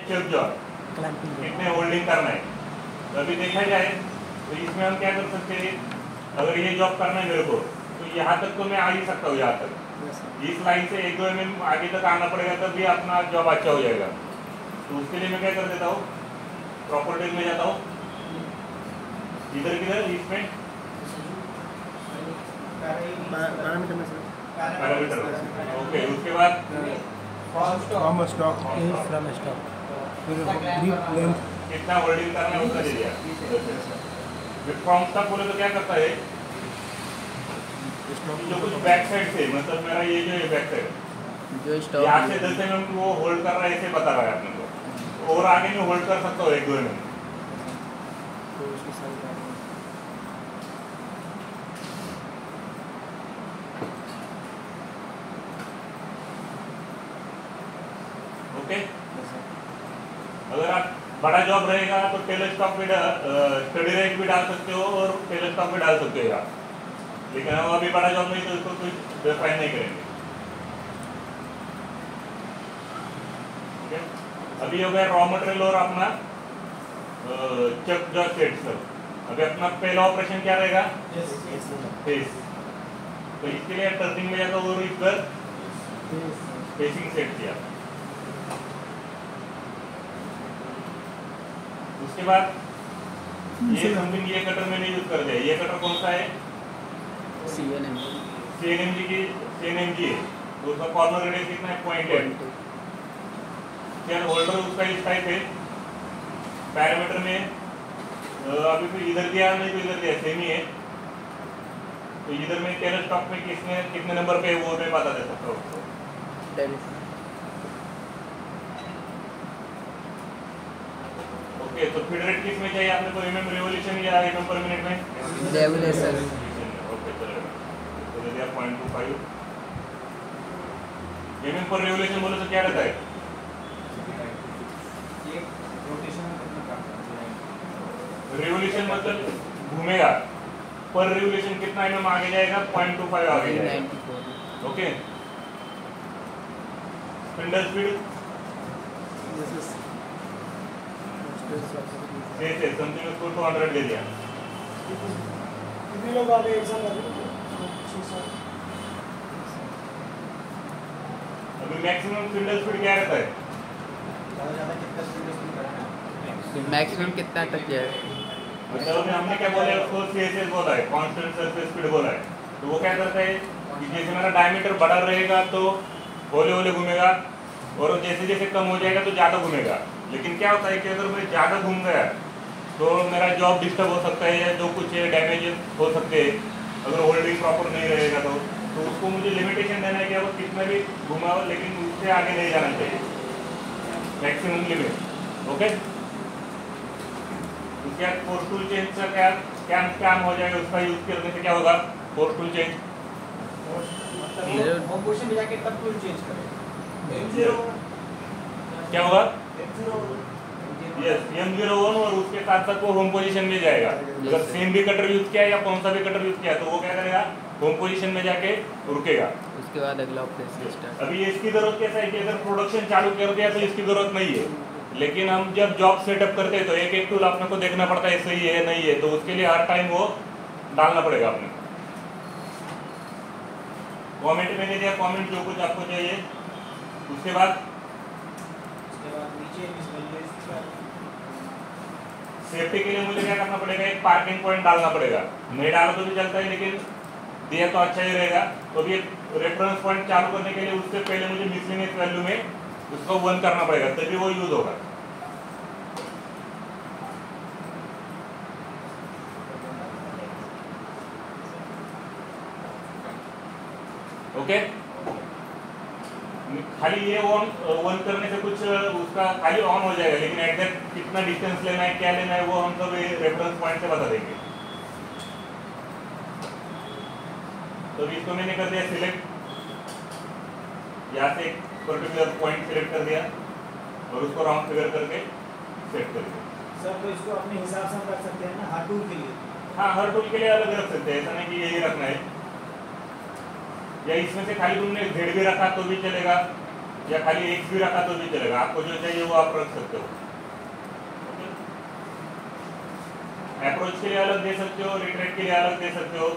Check job कितने holding करना है। तो अभी देखा जाए तो इसमें हम क्या कर सकते हैं, अगर ये जॉब करना है मेरे को तो यहाँ तक तो मैं आ ही सकता हूँ, यहाँ तक इस लाइन से 1-2 mm आगे तक आना पड़ेगा, तब भी अपना जॉब अच्छा हो जाएगा। तो उसके लिए मैं क्या कर देता हूँ, प्रॉपर्टीज में जाता हूँ, इधर किधर इसमें पैरामीटर, ओके। उसके बाद फ्रॉम स्टॉक कितना होल्डिंग करना है उसका दे दिया। फ्रॉम स्टॉक बोले तो क्या करता है, जो कुछ बैक साइड से, मतलब मेरा ये जो है बैक साइड जो स्टॉक यहाँ से 10 mm वो होल्ड कर रहा है, ऐसे बता रहा है अपने को, और आगे में होल्ड कर सकता हूँ 1-2 mm। ओके, अगर आप बड़ा जॉब रहेगा तो टेलर स्टॉक भी स्टडी रेट भी डाल सकते हो और टेलर स्टॉक भी डाल सकते हो आप, लेकिन हम अभी बड़ा जॉब नहीं तो इसको कुछ डिफाइन नहीं करेंगे। ओके, अभी हो गया रॉ मटेरियल और अपना चेक जॉब सेट सर। अभी अपना पहला ऑपरेशन क्या रहेगा, फेस। तो इसके लिए टर्निंग में जाता और इधर फेसिंग सेट किया। उसके बाद ये समथिंग ये कटर मैंने यूज कर दिया। ये कटर कौन सा है, CNMG की CNMG है, तो उसका कॉर्नर रेडियस कितना है, 0.8। क्या होल्डर उसका इस टाइप है। पैरामीटर में अभी फिर इधर दिया नहीं तो इधर दिया, सेम ही है। तो इधर में टेलर स्टॉक में कितने नंबर पे वो मैं बता दे सकता हूँ उसको। ओके, तो फीड रेट किस में चाहिए आपने को, mm रिवॉल्यूशन या mm पर मिनट में, रेवोल्यूशन। ओके चलेगा, तो दे दिया 0.25। mm पर रिवॉल्यूशन बोले तो क्या रहता है, रिवॉल्यूशन मतलब घूमेगा, पर रिवॉल्यूशन कितना mm आगे जाएगा, 0.25 आगे जाएगा। ओके, स्पिंडल स्पीड से समथिंग उसको 200 दे दिया। कितने लोग आ गए एग्जाम वाले? अभी मैक्सिमम स्पिंडल स्पीड क्या रहता है, मैक्सिमम कितना तक जाए, मतलब हमने क्या बोला है उसको, CSS बोला है, कांस्टेंट सरफेस स्पीड बोला है। तो वो क्या करता है कि जैसे मेरा डायमीटर बड़ा रहेगा तो होले होले घूमेगा, और जैसे जैसे कम हो जाएगा तो ज़्यादा घूमेगा। लेकिन क्या होता है कि अगर मैं ज़्यादा घूम गया तो मेरा जॉब डिस्टर्ब हो सकता है, या जो कुछ डैमेज हो सकते हैं अगर होल्डिंग प्रॉपर नहीं रहेगा तो उसको मुझे लिमिटेशन देना है कि वो कितना भी घुमाओ लेकिन उससे आगे नहीं जाना चाहिए, मैक्सिमम लिमिट। ओके, उसके बाद फोर्स टूल चेंज का क्या काम हो जाएगा, उसका यूज करने से क्या होगा, force tool change home position में जाके तब टूल चेंज करें, क्या होगा, यस M01, और उसके साथ साथ वो होम पोजीशन में जाएगा। अगर सेम भी कटर यूज किया या कौन सा भी कटर यूज किया तो वो क्या करेगा, होम पोजीशन में जाके रुकेगा। उसके बाद अगला ऑपरेशन स्टार्ट। अभी इसकी जरूरत कैसा है कि अगर प्रोडक्शन चालू कर दिया तो इसकी जरूरत नहीं है, लेकिन हम जब जॉब सेटअप करते हैं तो एक एक टूल अपने को देखना पड़ता है सही है नहीं है, तो उसके लिए हर टाइम वो डालना पड़ेगा अपने। कमेंट में दे दिया, कमेंट जो कुछ आपको चाहिए। उसके बाद नीचे सेफ्टी के लिए मुझे क्या करना पड़ेगा, एक पार्किंग पॉइंट डालना पड़ेगा। नहीं डालो तो भी चलता है, लेकिन दिया तो अच्छा ही रहेगा। तो भी रेफरेंस पॉइंट चालू करने के लिए उससे पहले मुझे मिसलिनियस वैल्यू में उसको 1 करना पड़ेगा, तभी वो यूज होगा। ओके, खाली ये ऑन करने से कुछ उसका खाली ऑन हो जाएगा, लेकिन एग्जैक्ट कितना डिस्टेंस लेना है क्या लेना है वो हम सब रेफरेंस पॉइंट से बता देंगे। तो इसको मैंने कर दिया सिलेक्ट, यहाँ से एक पर्टिकुलर पॉइंट सिलेक्ट कर दिया और उसको राउंड फिगर करके सेट कर दिया। सर तो इसको अपने हिसाब से हम रख सकते हैं ना, हर टूल के लिए? हाँ, हर टूल के लिए अलग रख सकते हैं, ऐसा नहीं कि यही रखना है। या इसमें से खाली तुमने Z भी रखा तो भी चलेगा, या खाली एक्स भी रखा तो भी चलेगा, आपको जो चाहिए वो आप रख सकते हो। अप्रोच के लिए अलग दे सकते हो, रिट्रेक्ट के लिए अलग दे सकते हो,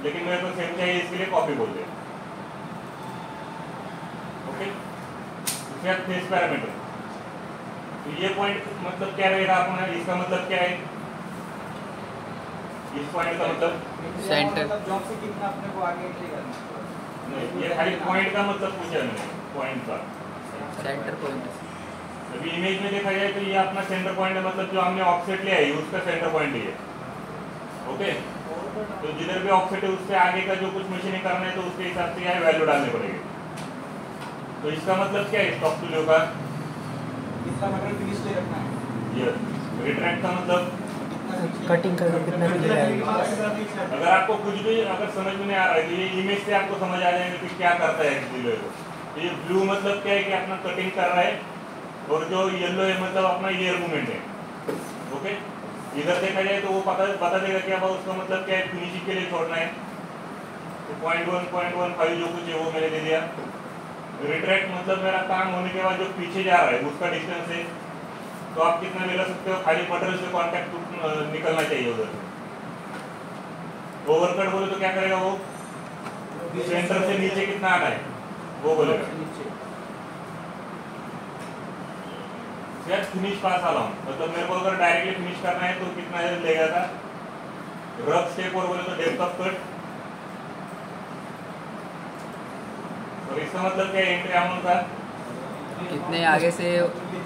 लेकिन मेरे को सेम चाहिए इसके लिए कॉपी बोल दे। ओके, उसके बाद फेस पैरामीटर। तो ये पॉइंट मतलब क्या रहेगा अपना, इसका मतलब क्या है, इस पॉइंट का मतलब सेंटर जॉब से कितना अपने को आगे एंट्री करना है। नहीं, ये खाली पॉइंट का मतलब पूछा मैंने, पॉइंट का। Centre point. अभी इमेज में देखा जाए तो ये अपना सेंटर पॉइंट है, मतलब जो हमने ऑफसेट लिया है उसका सेंटर पॉइंट ही है। ओके, तो जिधर भी ऑफसेट है उससे आगे का जो कुछ मशीनिंग करना है तो उसके हिसाब से यहाँ वैल्यू डालने पड़ेगी। तो इसका मतलब क्या है स्टॉक टू लो का, कितना मटेरियल फिनिश ले रखना है। ये रिट्रैक्ट का मतलब कटिंग करके कितना भी जाएगा। अगर आपको कुछ भी अगर समझ में नहीं आ रहा है तो ये इमेज से आपको समझ आ जाएगा कि क्या करता है एक्चुअली को। तो ये ब्लू मतलब क्या है कि अपना कटिंग कर रहा है, और जो येलो है मतलब अपना ईयर मूवमेंट है। ओके, इधर देखा जाए तो वो बता देगा कि अब उसका मतलब क्या है, फिनिशिंग के लिए छोड़ना है। तो 0.1.15 जो कुछ है वो मैंने दे दिया। रिट्रैक्ट मतलब मेरा काम होने के बाद जो पीछे जा रहा है उसका डिस्टेंस है, तो आप कितना ले सकते हो, खाली मटेरियल से कांटेक्ट निकलना चाहिए उधर से। ओवरकट बोले तो क्या करेगा वो, सेंटर से नीचे कितना आना है वो बोलेगा। यार फिनिश पास आ रहा हूँ, मतलब मेरे को अगर डायरेक्टली फिनिश करना है तो कितना लेगा था, रफ स्टेप और बोले तो डेप्थ ऑफ कट। और इसका मतलब क्या है, एंट्री अमाउंट का कितने आगे से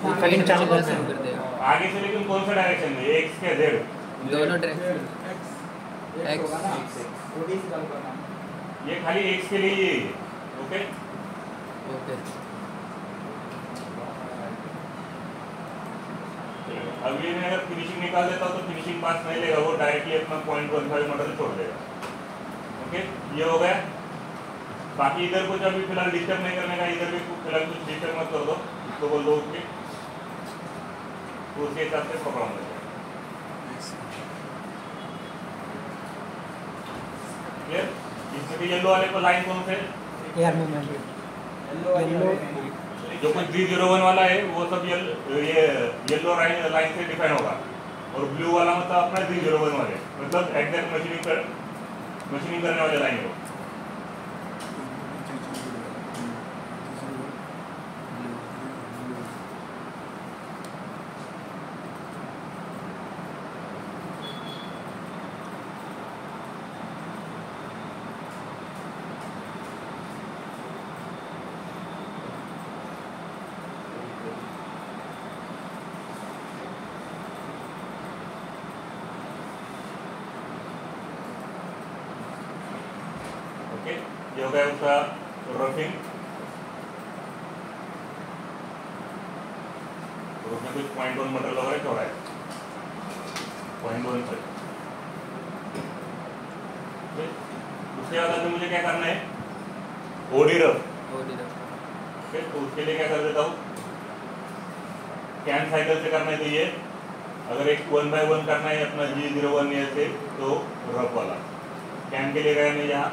कटिंग चालू करना करते हैं। शुरू कर देगा। आगे से, लेकिन कौन सा डायरेक्शन में, एक्स के जेड, दोनों डायरेक्शन। ये खाली एक्स के लिए ही है। ओके, ओके, अब ये मैं अगर फिनिशिंग निकाल देता हूँ तो फिनिशिंग पास नहीं लेगा, वो डायरेक्टली अपना 0.15 मटेरियल छोड़ देगा। ओके, ये हो गया। बाकी इधर कुछ अभी फिलहाल डिस्टर्ब नहीं करने का, इधर भी फिलहाल कुछ डिस्टर्ब मत कर दो, इसको बोल दो उसके, तो उसके हिसाब से पकड़ाऊंगा। क्लियर? इसमें येलो वाले को लाइन कौन से, एयर मूवमेंट येलो जो कुछ 301 वाला है वो सब ये येलो लाइन से डिफाइन होगा, और ब्लू वाला मतलब अपना 301 वाले, मतलब एग्जैक्ट मशीनिंग करने वाले लाइन हो। ओके, ये हो गया उसका रफिंग। तो उसमें कुछ 0.1 मटेरियल वगैरह छोड़ा है, 0.15। उसके बाद अभी मुझे क्या करना है, ओडी रफ। ओके, तो उसके लिए क्या कर देता हूँ, कैन साइकिल से करना है। तो ये अगर एक 1 by 1 करना है अपना G01 से, तो रफ वाला कैन के लिए गया मैं यहाँ,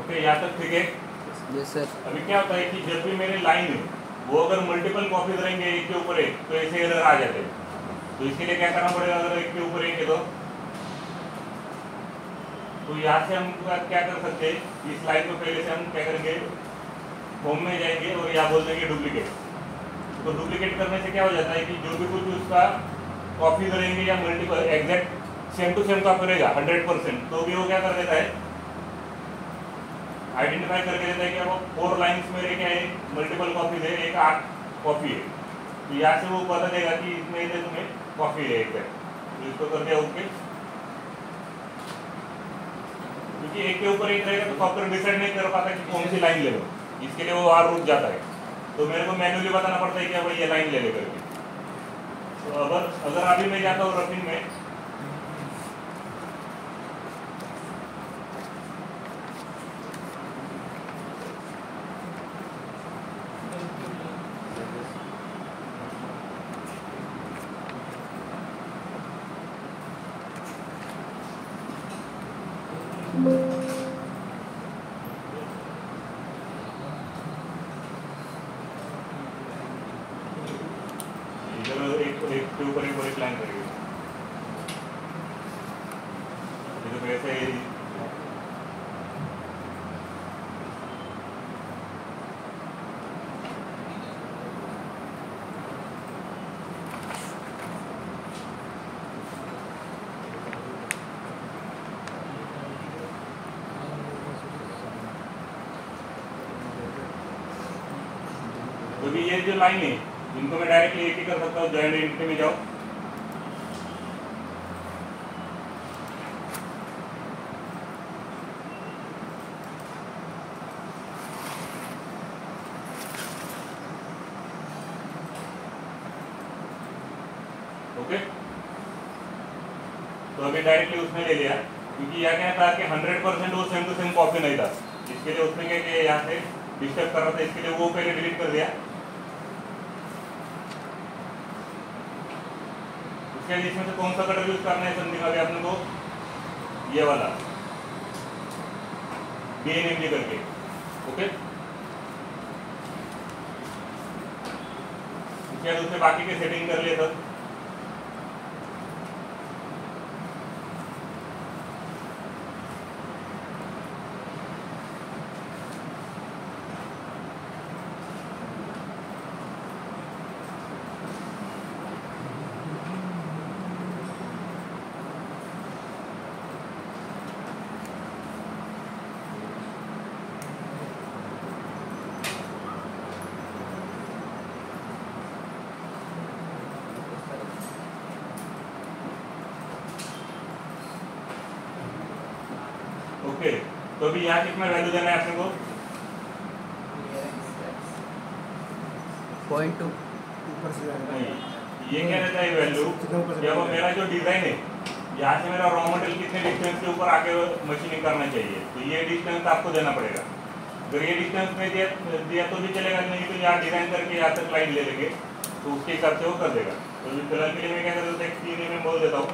ओके, यहाँ तक ठीक है। Yes sir. अभी क्या होता है कि जब भी मेरे लाइन है वो अगर मल्टीपल कॉपीज रहेंगे एक के ऊपर एक, तो ऐसे एरर आ जाते हैं। तो इसके लिए क्या करना पड़ेगा, अगर एक के ऊपर एक है तो यहाँ से हम क्या कर सकते हैं, इस लाइन को पहले से हम क्या करेंगे, होम में जाएंगे और यहाँ बोल देंगे डुप्लीकेट। तो डुप्लीकेट करने से क्या हो जाता है कि जो भी कुछ उसका कॉपीज रहेंगे या multiple exact same to same copy रहेगा 100%, तो भी वो क्या कर देता है, आइडेंटिफाई करके देता है कि अब 4 लाइन्स मेरे क्या है, मल्टीपल कॉपीज है, एक 8 कॉपी है। तो यहाँ से वो बता देगा कि इसमें से तुम्हें कॉफी है एक है, तो इसको कर दिया ओके। क्योंकि एक के ऊपर एक रहेगा तो सॉफ्टवेयर डिसाइड नहीं कर पाता कि कौन सी लाइन ले लो, इसके लिए वो और रुक जाता है, तो मेरे को मैन्युअली बताना पड़ता है कि भाई ये लाइन ले ले करके। तो अगर अभी मैं जाता हूँ रफिंग में, इधर एक के ऊपर एक लाइन करेगी, तो ऐसे तो भी ये जो लाइन है इनको मैं डायरेक्टली एक ही कर सकता हूँ, जॉइंट एंटिटी में जाओ, ओके। तो अभी डायरेक्टली उसने ले लिया, क्योंकि यह क्या था कि 100% वो सेम टू सेम कॉपी नहीं था, इसके लिए उसने क्या किया, यहाँ से डिस्टर्ब कर रहा था, इसके लिए वो पहले डिलीट कर दिया। उसके लिए इसमें से कौन सा कटर यूज करना है समथिंग, अभी आपने को ये वाला BNMG करके, ओके। उसके बाद उसने बाकी के सेटिंग कर लिए सब, ओके। तो अभी यहाँ कितना वैल्यू देना है अपने को, 0.2 नहीं, ये क्या रहता है वैल्यू, जब मेरा जो डिजाइन है यहाँ से मेरा रॉ मटेरियल कितने डिस्टेंस के ऊपर आके मशीनिंग करना चाहिए, तो ये डिस्टेंस आपको देना पड़ेगा। अगर ये डिस्टेंस में दिया तो भी चलेगा, नहीं तो यहाँ डिजाइन करके यहाँ तक लाइन ले लेंगे तो उसके हिसाब से वो कर देगा। तो फिलहाल के लिए मैं क्या कर देता हूँ, 3 में बोल देता हूँ,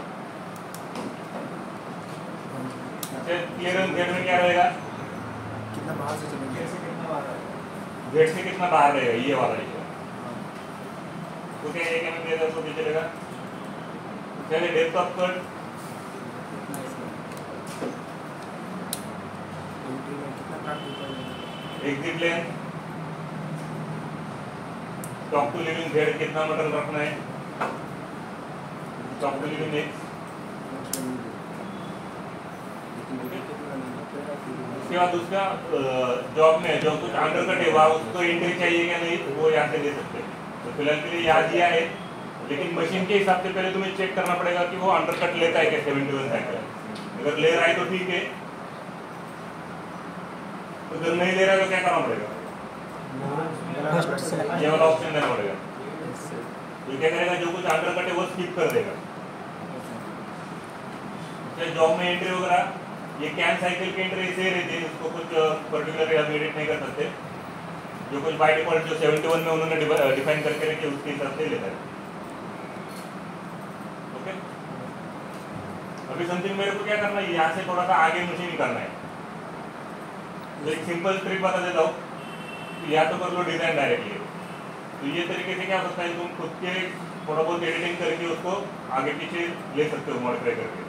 क्लियरेंस जेड में क्या रहेगा, कितना बाहर से चलेंगे, कैसे कितना बार है? जेड से कितना बाहर रहेगा, ये वाला हिस्सा, तो क्या एक एमएम देगा तो भी चलेगा। चलिए डेप्थ ऑफ कट, कितना काट देता है, exit length, top to leaving Z कितना मटेरियल रखना है, टॉप टू लिविंग एक्स। उसके बाद उसका जॉब में जो कुछ अंडर कट है वहाँ उसको एंट्री चाहिए क्या नहीं, तो वो यहाँ से दे सकते हैं। तो फिलहाल के लिए यहाँ दिया है, लेकिन मशीन के हिसाब से पहले तुम्हें चेक करना पड़ेगा कि वो अंडर कट लेता है क्या 71 साइकिल। अगर ले रहा है तो ठीक है, अगर नहीं ले रहा है तो क्या करना पड़ेगा, ये वाला ऑप्शन देना पड़ेगा। तो क्या करेगा, जो कुछ अंडर कट है वो स्किप कर देगा। जॉब में एंट्री वगैरह ये कैन साइकिल की एंट्री ऐसे रहती है, उसको कुछ पर्टिकुलर एडिट नहीं कर सकते, जो कुछ बाय डिफॉल्ट जो 71 में उन्होंने डिफाइन करके रखे उसके हिसाब से लेता है, ओके। अभी समथिंग मेरे को क्या करना है, यहाँ से थोड़ा सा आगे मशीन करना है, तो एक सिंपल ट्रिक बता देता हूँ, या तो कर लो डिजाइन डायरेक्टली, तो ये तरीके से क्या हो सकता है, तुम खुद के थोड़ा बहुत एडिटिंग करके उसको आगे पीछे ले सकते हो मॉडिफाई करके।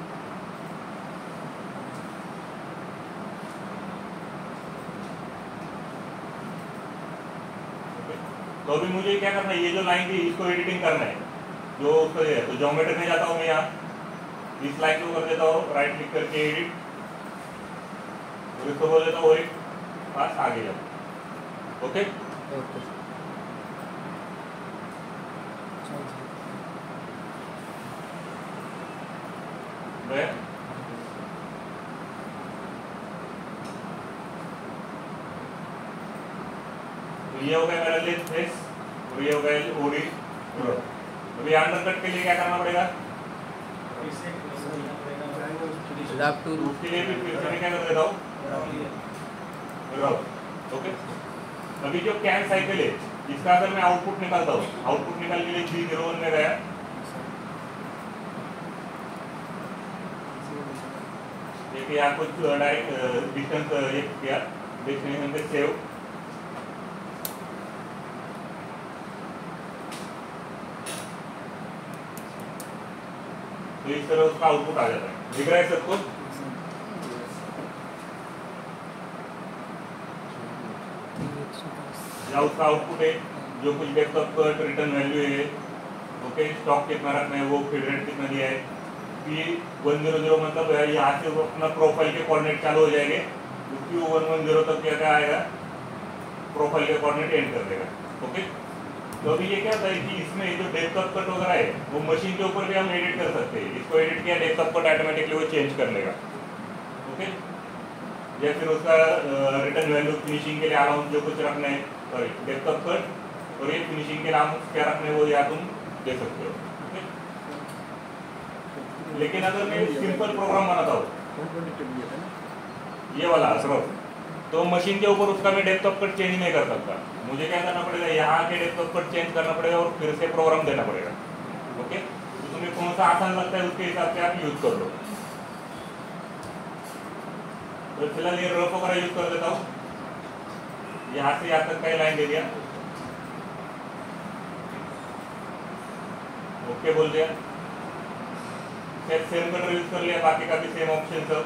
तो अभी मुझे क्या करना है, ये जो लाइन थी इसको एडिटिंग करना है, जो उसको है, तो ज्योमेट्री में जाता हूँ मैं, यहाँ इस लाइन को कर देता हूँ राइट क्लिक करके एडिट, और इसको बोल देता हूँ एक पास आगे जाओ, ओके। गया। तो ये हो गया मेरा लेफ्ट फेस और ये हो गया ओडी ड्रॉप। अभी अंडरकट के लिए क्या करना पड़ेगा? ड्राफ्ट टूल उसके लिए भी फिर से मैं क्या कर देता हूँ, ओके। अभी जो कैन साइकिल है इसका अगर मैं आउटपुट निकालता हूँ, आउटपुट निकाल के लिए 301 में गया, देखिए यहाँ कुछ डायरेक्ट डिस्टेंस ये किया, डेस्टिनेशन पे सेव, तो इस तरह उसका आउटपुट आ जाता है। दिख रहा है सबको? या उसका आउटपुट है जो कुछ depth of cut, return value है, ओके, स्टॉक कितना रखना है, वो फीड रेट कितना दिया है, P100 मतलब है यहाँ से वो अपना प्रोफाइल के कोऑर्डिनेट चालू हो जाएंगे, Q110 तक क्या आएगा, प्रोफाइल के कोऑर्डिनेट एंड कर देगा, ओके। तो अभी ये क्या होता है कि इसमें जो डेप्थ ऑफ कट वगैरह है वो मशीन के ऊपर भी हम एडिट कर सकते हैं। इसको एडिट किया, डेप्थ ऑफ कट ऑटोमेटिकली वो चेंज कर लेगा, ओके। या फिर उसका रिटर्न वैल्यू फिनिशिंग के लिए अराउंड जो कुछ रखना है, सॉरी डेप्थ ऑफ कट और ये फिनिशिंग के नाम क्या रखना है वो या तुम दे सकते हो, ओके। लेकिन अगर मैं सिंपल प्रोग्राम बनाता हूँ ये वाला सिर्फ, तो मशीन के ऊपर उसका मैं डेप्थ ऑफ कट चेंज नहीं कर सकता। मुझे क्या करना पड़ेगा, यहाँ के डेप्थ ऑफ कट चेंज करना पड़ेगा और फिर से प्रोग्राम देना पड़ेगा, ओके। तो तुम्हें कौन सा आसान लगता है उसके हिसाब से आप यूज कर लो। तो फिलहाल ये रफ वगैरह यूज कर देता हूँ, यहाँ से यहाँ तक का लाइन दे दिया, ओके बोल दिया, सेम कटर यूज कर लिया, बाकी का भी सेम ऑप्शन सब।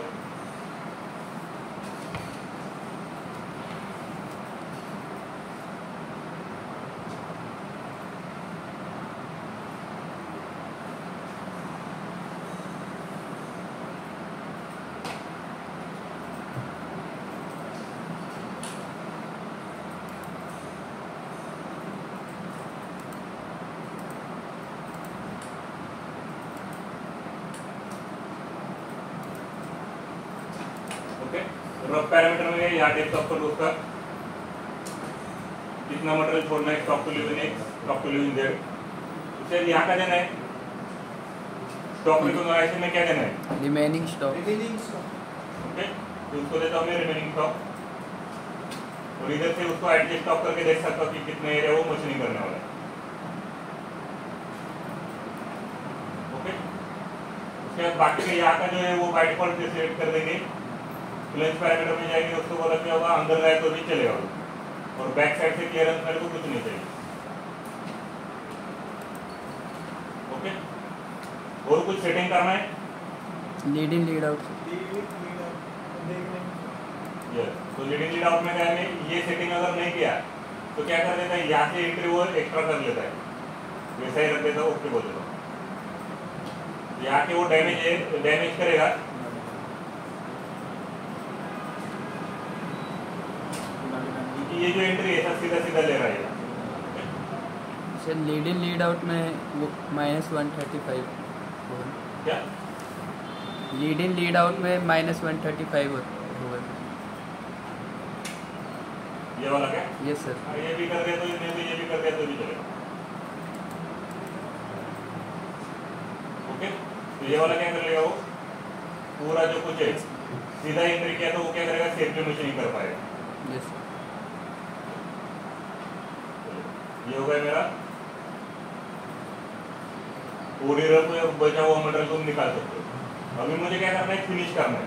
रफ पैरामीटर में यहाँ डेप्थ ऑफ कट उसका कितना मटेरियल छोड़ना है, stock to leave in X, stock to leave in Z, उसे यहाँ का देना है। स्टॉक रिकॉग्नाइजेशन में क्या देना है, रिमेनिंग स्टॉक, ओके। तो उसको देता हूँ मैं रिमेनिंग स्टॉक, और इधर से उसको एडजस्ट स्टॉक करके देख सकता हूँ कि कितने एरिया वो मशीनिंग करने वाला है, ओके। उसके बाद बाकी का यहाँ का जो है वो बाय डिफॉल्ट से सिलेक्ट कर देंगे। फ्लेंस पैरामीटर में जाएंगे, उसको बोला क्या होगा, अंदर जाए तो भी चलेगा, और बैक साइड से क्लियरेंस मेरे को कुछ नहीं चाहिए, ओके। और कुछ सेटिंग करना है, लीड इन लीड आउट, तो लीडिंग लीड आउट में गया मैं, ये सेटिंग अगर नहीं किया तो क्या कर देता है, यहाँ से एंट्री वो एक्स्ट्रा कर लेता है, वैसा ही रख देता है, ओके बोल देता हूँ। यहाँ के वो डैमेज करेगा, ये जो एंट्री है सब सीधा सीधा ले रहा है। Sir lead in lead out में वो -135 क्या लीड इन लीड आउट में -135 होगा, ये वाला क्या? Yes sir. ये भी कर दिया तो ये भी कर दिया तो भी चलेगा, ओके। तो ये वाला क्या कर लेगा, वो पूरा जो कुछ है सीधा एंट्री किया तो वो क्या करेगा, सेफली मशीनिंग कर पाएगा, यस। ये हो गया मेरा ओरियर को बचा हुआ मटेरियल तुम निकाल सकते हो। अभी मुझे क्या करना है, फिनिश करना है,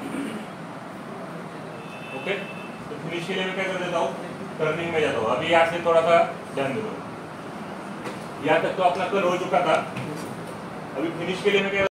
ओके। तो फिनिश के लिए मैं क्या कर देता हूँ, टर्निंग में जाता हूँ। अभी यहाँ से थोड़ा सा ध्यान दे दो, यहाँ तक तो अपना कल हो चुका था, अभी फिनिश के लिए मैं क्या